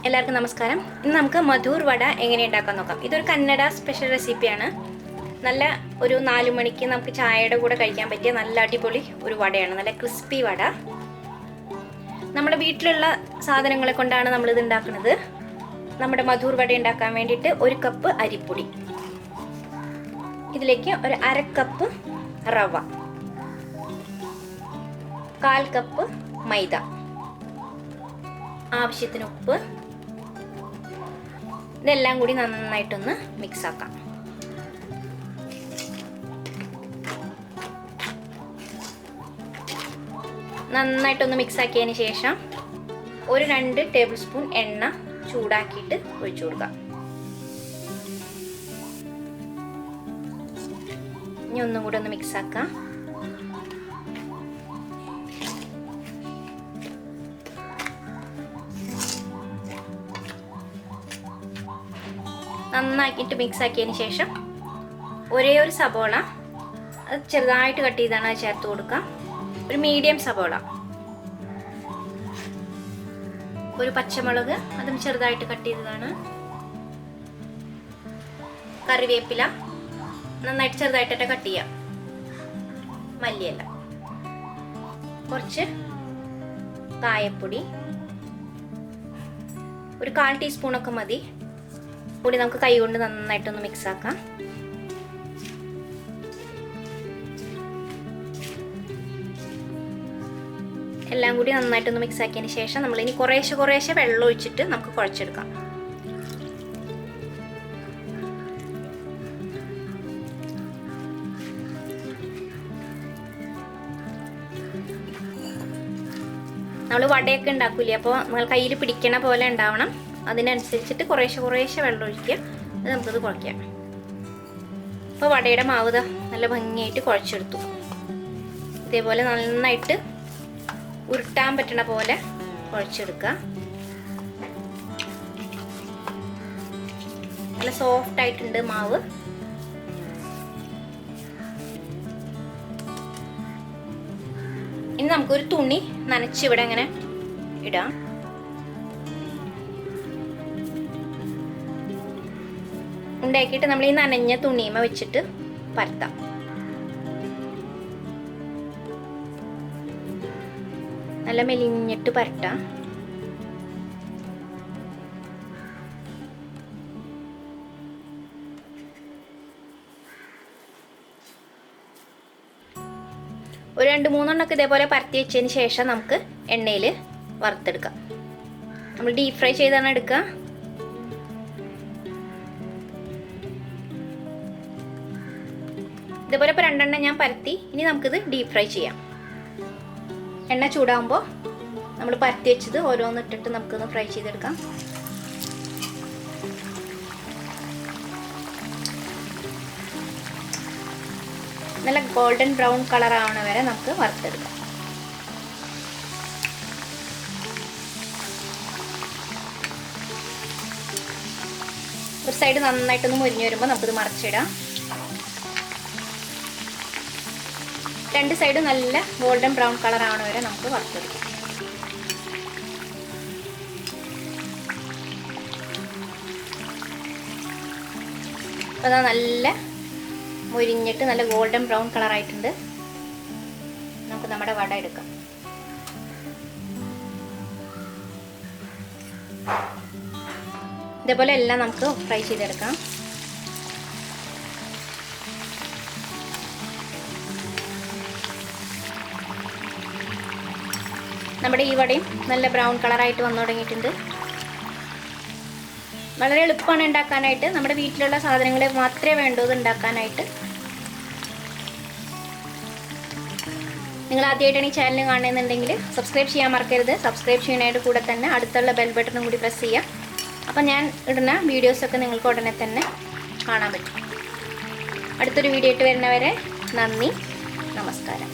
എല്ലാവർക്കും നമസ്കാരം. ഇന്ന് നമുക്ക് മധൂർ വട എങ്ങനെ ഉണ്ടാക്കാൻ നോക്കാം. ഇതൊരു കന്നഡ സ്പെഷ്യൽ റെസിപ്പിയാണ്. നല്ല ഒരു 4 മണിക്ക് നമുക്ക് ചായയുടെ കൂടെ കഴിക്കാൻ പറ്റിയ നല്ല അടിപൊളി ഒരു വടയാണ്. നല്ല ക്രിസ്പി വട. നമ്മുടെ വീട്ടിലുള്ള സാധനങ്ങളെ കൊണ്ടാണ് നമ്മളിത് ഉണ്ടാക്കുന്നത്. നമ്മുടെ മധൂർ വട ഉണ്ടാക്കാൻ വേണ്ടിയിട്ട് 1 കപ്പ് അരിപ്പൊടി, ഇതിലേക്ക് ഒരു 1/2 കപ്പ് റവ, 1/4 കപ്പ് മൈദ, ആവശ്യത്തിന് ഉപ്പ്, ഇതെല്ലാം കൂടി നന്നായിട്ടൊന്ന് മിക്സ് ആക്കാം. നന്നായിട്ടൊന്ന് മിക്സ് ആക്കിയതിന് ശേഷം ഒരു 2 ടേബിൾ സ്പൂൺ എണ്ണ ചൂടാക്കിയിട്ട് ഒഴിച്ചു കൊടുക്കാം. ഇനി ഒന്നും കൂടി ഒന്ന് മിക്സ് ആക്കാം. നന്നാക്കിയിട്ട് മിക്സ് ആക്കിയതിന് ശേഷം ഒരേ ഒരു സബോള, അത് ചെറുതായിട്ട് കട്ട് ചെയ്താണ് അത് ചേർത്ത് കൊടുക്കാം. ഒരു മീഡിയം സബോള, ഒരു പച്ചമുളക് അതും ചെറുതായിട്ട് കട്ട് ചെയ്തതാണ്, കറിവേപ്പില നന്നായിട്ട് ചെറുതായിട്ടൊക്കെ കട്ട് ചെയ്യാം, മല്ലിയില, കുറച്ച് കായപ്പൊടി, ഒരു 1/4 ടീസ്പൂണൊക്കെ മതി. കൂടി നമുക്ക് കൈ കൊണ്ട് നന്നായിട്ടൊന്ന് മിക്സ് ആക്കാം. എല്ലാം കൂടി നന്നായിട്ടൊന്ന് മിക്സ് ആക്കിയതിന് ശേഷം നമ്മളിനി കുറേശ്ശെ വെള്ളം ഒഴിച്ചിട്ട് നമുക്ക് കുഴച്ചെടുക്കാം. നമ്മൾ വടയൊക്കെ ഉണ്ടാക്കൂലേ, അപ്പോൾ നമ്മൾ കയ്യിൽ പിടിക്കണ പോലെ ഉണ്ടാവണം. അതിനനുസരിച്ചിട്ട് കുറേശ്ശെ വെള്ളം ഒഴിക്കുക. അത് നമുക്കത് കുഴയ്ക്കാം. അപ്പോൾ വടയുടെ മാവ് നല്ല ഭംഗിയായിട്ട് കുഴച്ചെടുത്തു. ഇതേപോലെ നന്നായിട്ട് ഉരുട്ടാൻ പറ്റണ പോലെ കുഴച്ചെടുക്കുക. നല്ല സോഫ്റ്റ് ആയിട്ടുണ്ട് മാവ്. ഇനി നമുക്കൊരു തുണി നനച്ച് ഇവിടെ അങ്ങനെ ഇടാം. ഉണ്ടാക്കിയിട്ട് നമ്മൾ ഈ നനഞ്ഞ തുണിമ വെച്ചിട്ട് പരത്താം. നല്ല മെലിഞ്ഞിട്ട് പരട്ടാം. ഒരു 2-3 എണ്ണമൊക്കെ ഇതേപോലെ പരത്തി വെച്ചതിന് ശേഷം നമുക്ക് എണ്ണയിൽ വറുത്തെടുക്കാം. നമ്മൾ ഡീപ് ഫ്രൈ ചെയ്താണ് എടുക്കുക. ഇതേപോലെ ഇപ്പോൾ 2 എണ്ണം ഞാൻ പരത്തി. ഇനി നമുക്കിത് ഡീപ് ഫ്രൈ ചെയ്യാം. എണ്ണ ചൂടാകുമ്പോൾ നമ്മൾ പരത്തി വെച്ചത് ഓരോന്നിട്ടിട്ട് നമുക്കൊന്ന് ഫ്രൈ ചെയ്തെടുക്കാം. നല്ല ഗോൾഡൻ ബ്രൗൺ കളർ ആവണ വരെ നമുക്ക് വറുത്തെടുക്കാം. ഒരു സൈഡ് നന്നായിട്ടൊന്ന് മുരിഞ്ഞ് വരുമ്പോൾ നമുക്കിത് മറിച്ചിടാം. 2 സൈഡ് നല്ല ഗോൾഡൻ ബ്രൗൺ കളർ ആവണ വരെ നമുക്ക് വറുത്തെടുക്കാം. അപ്പോൾ അതാ നല്ല മുരിഞ്ഞിട്ട് നല്ല ഗോൾഡൻ ബ്രൗൺ കളർ ആയിട്ടുണ്ട്. നമുക്ക് നമ്മുടെ വട എടുക്കാം. ഇതേപോലെ എല്ലാം നമുക്ക് ഫ്രൈ ചെയ്തെടുക്കാം. നമ്മുടെ ഈ വടയും നല്ല ബ്രൗൺ കളറായിട്ട് വന്നു തുടങ്ങിയിട്ടുണ്ട്. വളരെ എളുപ്പമാണ് ഉണ്ടാക്കാനായിട്ട്. നമ്മുടെ വീട്ടിലുള്ള സാധനങ്ങൾ മാത്രമേ വേണ്ടൂ ഇത് ഉണ്ടാക്കാനായിട്ട്. നിങ്ങൾ ആദ്യമായിട്ടാണ് ഈ ചാനൽ കാണുന്നുണ്ടെങ്കിൽ സബ്സ്ക്രൈബ് ചെയ്യാൻ മറക്കരുത്. സബ്സ്ക്രൈബ് ചെയ്യുന്നതിൻ്റെ കൂടെ തന്നെ അടുത്തുള്ള ബെൽ ബട്ടണും കൂടി പ്രസ് ചെയ്യാം. അപ്പം ഞാൻ ഇടുന്ന വീഡിയോസൊക്കെ നിങ്ങൾക്ക് ഉടനെ തന്നെ കാണാൻ പറ്റും. അടുത്തൊരു വീഡിയോ ആയിട്ട് വരുന്നവരെ നന്ദി, നമസ്കാരം.